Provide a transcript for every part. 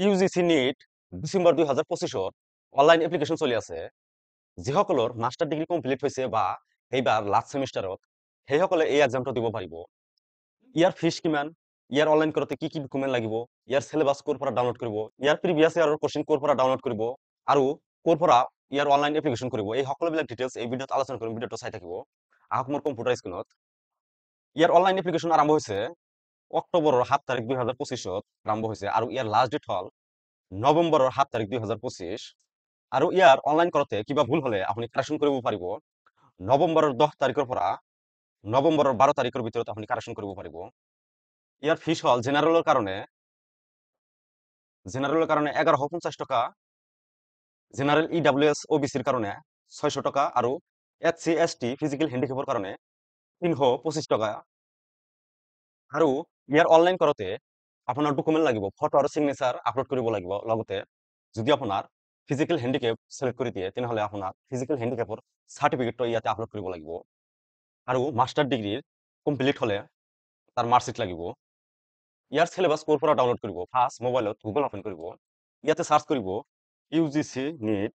UGC NET December 2025 online application চলি আছে। যিসকলৰ মাষ্টাৰ ডিগ্ৰী কমপ্লিট হৈছে বা এইবাৰ লাষ্ট সেমিষ্টাৰত সেইসকলে এই এক্সামটো দিব পাৰিব। ইয়াৰ ফিজ কিমান, ইয়াৰ অনলাইন কৰোঁতে কি কি ডকুমেণ্ট লাগিব, ইয়াৰ চিলেবাছ ক'ৰ পৰা ডাউনলোড কৰিব, ইয়াৰ প্ৰিভিয়াছ ইয়াৰৰ কোৱেশ্চন ক'ৰ পৰা ডাউনলোড কৰিব আৰু ক'ৰ পৰা ইয়াৰ অনলাইন এপ্লিকেশন কৰিব, এই সকলোবিলাক ডিটেইলছ এই ভিডিঅ'ত আলোচনা কৰিম। ভিডিঅ'টো চাই থাকিব। আহক মোৰ কম্পিউটাৰ স্ক্ৰীনত। ইয়াৰ অনলাইন এপ্লিকেশন আৰম্ভ হৈছে অক্টোবৰৰ 7 তাৰিখ 2025 আৰম্ভ হৈছে আৰু ইয়াৰ লাষ্ট ডেট হ'ল নৱেম্বৰৰ 7 তাৰিখ 2025 আৰু ইয়াৰ অনলাইন কৰোঁতে কিবা ভুল হ'লে আপুনি কাৰেকশ্যন কৰিব পাৰিব। নৱেম্বৰৰ 10 তাৰিখৰ পৰা নৱেম্বৰৰ 12 তাৰিখৰ ভিতৰত আপুনি কাৰেকশ্যন কৰিব পাৰিব। ইয়াৰ ফিজ হ'ল জেনাৰেলৰ কাৰণে 1150 টকা, জেনাৰেল EWS OBCৰ কাৰণে 600 টকা আৰু SC ST ফিজিকেল হেণ্ডিকেপৰ কাৰণে 325 টকা। আৰু ইয়াৰ অনলাইন কৰোঁতে আপোনাৰ ডকুমেণ্ট লাগিব, ফটো আৰু চিগনেচাৰ আপলোড কৰিব লাগিব। লগতে যদি আপোনাৰ ফিজিকেল হেণ্ডিকেপ চিলেক্ট কৰি দিয়ে তেনেহ'লে আপোনাৰ ফিজিকেল হেণ্ডিকেপৰ চাৰ্টিফিকেটটো ইয়াতে আপলোড কৰিব লাগিব আৰু মাষ্টাৰ ডিগ্ৰীৰ কমপ্লিট হ'লে তাৰ মাৰ্কশ্বিট লাগিব। ইয়াৰ চিলেবাছ ক'ৰ পৰা ডাউনলোড কৰিব? ফাৰ্ষ্ট মোবাইলত গুগল অপেন কৰিব, ইয়াতে চাৰ্চ কৰিব ইউজিচি নিট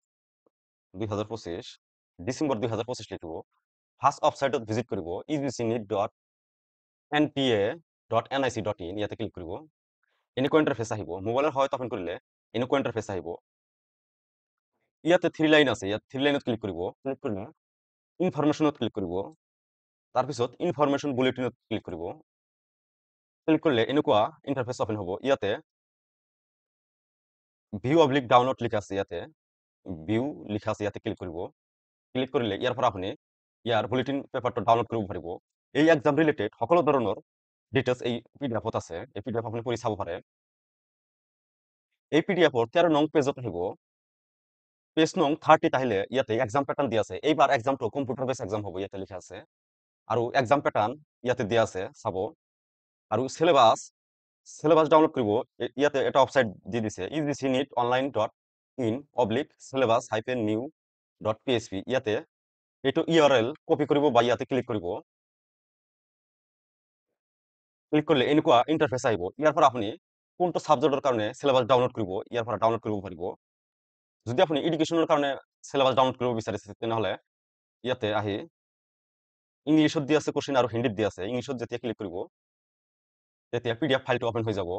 2025 ডিচেম্বৰ 2025 লিখিব। ফাৰ্ষ্ট ৱেবছাইটত ভিজিট কৰিব ugcnet.npa.nic.in, ইয়াতে ক্লিক কৰিব। এনেকুৱা ইণ্টাৰফেচ আহিব। মোবাইলৰ সহায়ত অপেন কৰিলে এনেকুৱা ইণ্টাৰফেচ আহিব। ইয়াতে 3 লাইন আছে, ইয়াত 3 লাইনত ক্লিক কৰিব। ক্লিক কৰিলে ইনফৰমেশ্যনত ক্লিক কৰিব, তাৰপিছত ইনফৰমেশ্যন বুলেটিনত ক্লিক কৰিব। ক্লিক কৰিলে এনেকুৱা ইণ্টাৰফেচ অপেন হ'ব। ইয়াতে ভিউ অব্লিক ডাউনলোড লিখা আছে, ইয়াতে ভিউ লিখা আছে, ইয়াতে ক্লিক কৰিব। ক্লিক কৰিলে ইয়াৰ পৰা আপুনি ইয়াৰ বুলেটিন পেপাৰটো ডাউনলোড কৰিব পাৰিব। এই এক্সাম ৰিলেটেড সকলো ধৰণৰ ডিটেইলছ এই পিডিএফত আছে। এই পিডিএফ আপুনি পঢ়ি চাব পাৰে। এই পিডিএফৰ 13 নং পেজত আহিব। পেজ নং 30 আহিলে ইয়াতে এক্সাম পেটাৰ্ণ দিয়া আছে। এইবাৰ এক্সামটো কম্পিউটাৰ বেছ এক্সাম হ'ব, ইয়াতে লিখা আছে আৰু এক্সাম পেটাৰ্ণ ইয়াতে দিয়া আছে, চাব। আৰু চিলেবাছ ডাউনলোড কৰিব। ইয়াতে এটা ৱেবছাইট দি দিছে ugcnet.online.in/syllabus-new.php। ইয়াতে এইটো URL কপি কৰিব বা ইয়াতে ক্লিক কৰিব। ক্লিক কৰিলে এনেকুৱা ইণ্টাৰফেচ আহিব। ইয়াৰ পৰা আপুনি কোনটো ছাবজেক্টৰ কাৰণে চিলেবাছ ডাউনলোড কৰিব ইয়াৰ পৰা ডাউনলোড কৰিব পাৰিব। যদি আপুনি এডুকেশ্যনৰ কাৰণে চিলেবাছ ডাউনলোড কৰিব বিচাৰিছে তেনেহ'লে ইয়াতে আহি ইংলিছত দিয়া আছে কোৱেশ্চন আৰু হিন্দীত দিয়া আছে। ইংলিছত যেতিয়া ক্লিক কৰিব তেতিয়া পিডিএফ ফাইলটো অপেন হৈ যাব।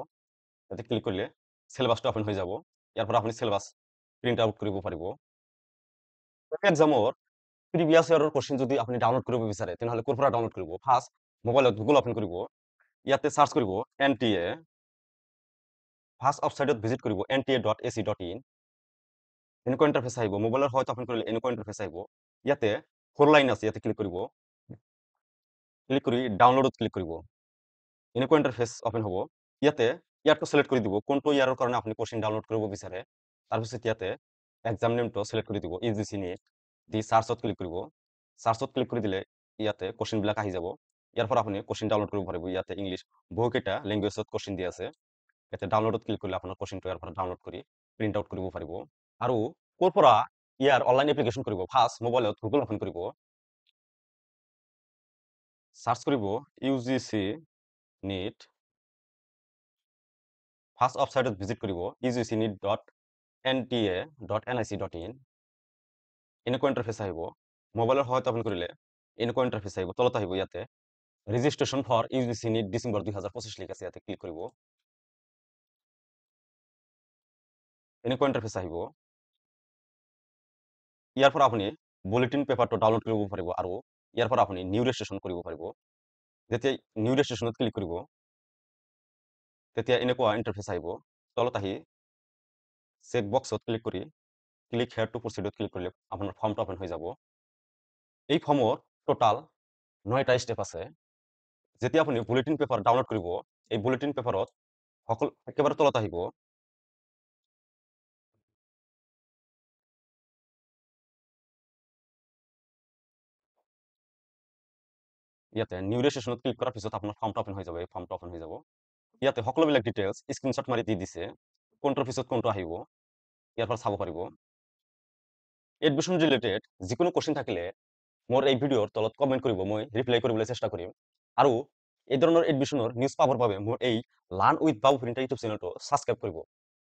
ইয়াতে ক্লিক কৰিলে চিলেবাছটো অপেন হৈ যাব। ইয়াৰ পৰা আপুনি চিলেবাছ প্ৰিণ্ট আউট কৰিব পাৰিব। এক্সামৰ প্ৰিভিয়াছ ইয়াৰৰ কোৱেশ্চন যদি আপুনি ডাউনলোড কৰিব বিচাৰে তেনেহ'লে ক'ৰ পৰা ডাউনলোড কৰিব? ফাৰ্ষ্ট মোবাইলত গুগল অপেন কৰিব, ইয়াতে চাৰ্চ কৰিব NTA। ফাৰ্ষ্ট ৱেবছাইটত ভিজিট কৰিব nta.ac.in। এনেকুৱা ইণ্টাৰফেচ আহিব। মোবাইলৰ সহায়ত অপেন কৰিলে এনেকুৱা ইণ্টাৰফেচ আহিব। ইয়াতে 4 লাইন আছে, ইয়াতে ক্লিক কৰিব। ক্লিক কৰি ডাউনলোডত ক্লিক কৰিব। এনেকুৱা ইণ্টাৰফেচ অপেন হ'ব। ইয়াতে ইয়াৰটো চিলেক্ট কৰি দিব কোনটো ইয়াৰৰ কাৰণে আপুনি কোৱেশ্চন ডাউনলোড কৰিব বিচাৰে। তাৰপিছত ইয়াতে এক্সাম নেমটো চিলেক্ট কৰি দিব ইউজিচি নিট দি চাৰ্চত ক্লিক কৰিব। চাৰ্চত ক্লিক কৰি দিলে ইয়াতে কোৱেশ্চনবিলাক আহি যাব। ইয়াৰ পৰা আপুনি কোৱেশ্চন ডাউনলোড কৰিব পাৰিব। ইয়াতে ইংলিছ বহুকেইটা লেংগুৱেজত কোৱেশ্চন দিয়া আছে। ইয়াতে ডাউনলোডত ক্লিক কৰিলে আপোনাৰ কোৱেশ্চনটো ইয়াৰ পৰা ডাউনলোড কৰি প্ৰিণ্ট আউট কৰিব পাৰিব। আৰু ক'ৰ পৰা ইয়াৰ অনলাইন এপ্লিকেশ্যন কৰিব? ফাৰ্ষ্ট মোবাইলত গুগল অপেন কৰিব, চাৰ্চ কৰিব ইউজিচি নিট। ফাৰ্ষ্ট ৱেবছাইটত ভিজিট কৰিব ugcnet.nta.nic.in। এনেকুৱা ইণ্টাৰফেচ আহিব। মোবাইলৰ সহায়ত অপেন কৰিলে এনেকুৱা ইণ্টাৰফেচ আহিব। তলত আহিব ইয়াতে registration for UGC NET December 2025 লিখা আছে, ইয়াতে ক্লিক কৰিব। এনেকুৱা ইণ্টাৰফেচ আহিব। ইয়াৰ পৰা আপুনি বুলেটিন পেপাৰটো ডাউনলোড কৰিব পাৰিব আৰু ইয়াৰ পৰা আপুনি নিউ ৰেজিষ্ট্ৰেশ্যন কৰিব পাৰিব। যেতিয়া নিউ ৰেজিষ্ট্ৰেশ্যনত ক্লিক কৰিব তেতিয়া এনেকুৱা ইণ্টাৰফেচ আহিব। তলত আহি চেক বক্সত ক্লিক কৰি ক্লিক হেয়াৰ টু প্ৰচিডত ক্লিক কৰিলে আপোনাৰ ফৰ্মটো অপেন হৈ যাব। এই ফৰ্মৰ টোটাল 9টা ষ্টেপ আছে। যেতিয়া আপুনি বুলেটিন পেপাৰ ডাউনলোড কৰিব এই বুলেটিন পেপাৰত একেবাৰে তলত আহিব ইয়াতে নিউ ৰেজিষ্ট্ৰেশ্যনত ক্লিক কৰাৰ পিছত আপোনাৰ ফৰ্মটো অপেন হৈ যাব। এই ফৰ্মটো অপেন হৈ যাব। ইয়াতে সকলোবিলাক ডিটেইলছ স্ক্ৰীনশ্বট মাৰি দি দিছে, কোনটোৰ পিছত কোনটো আহিব ইয়াৰ পৰা চাব পাৰিব। এডমিশ্যন ৰিলেটেড যিকোনো কোৱেশ্চন থাকিলে মোৰ এই ভিডিঅ'ৰ তলত কমেণ্ট কৰিব, মই ৰিপ্লাই কৰিবলৈ চেষ্টা কৰিম। আৰু এই ধৰণৰ এডমিশ্যনৰ নিউজ পাবৰ বাবে মোৰ এই learn with Babu printer YouTube চেনেলটো ছাবস্ক্ৰাইব কৰিব।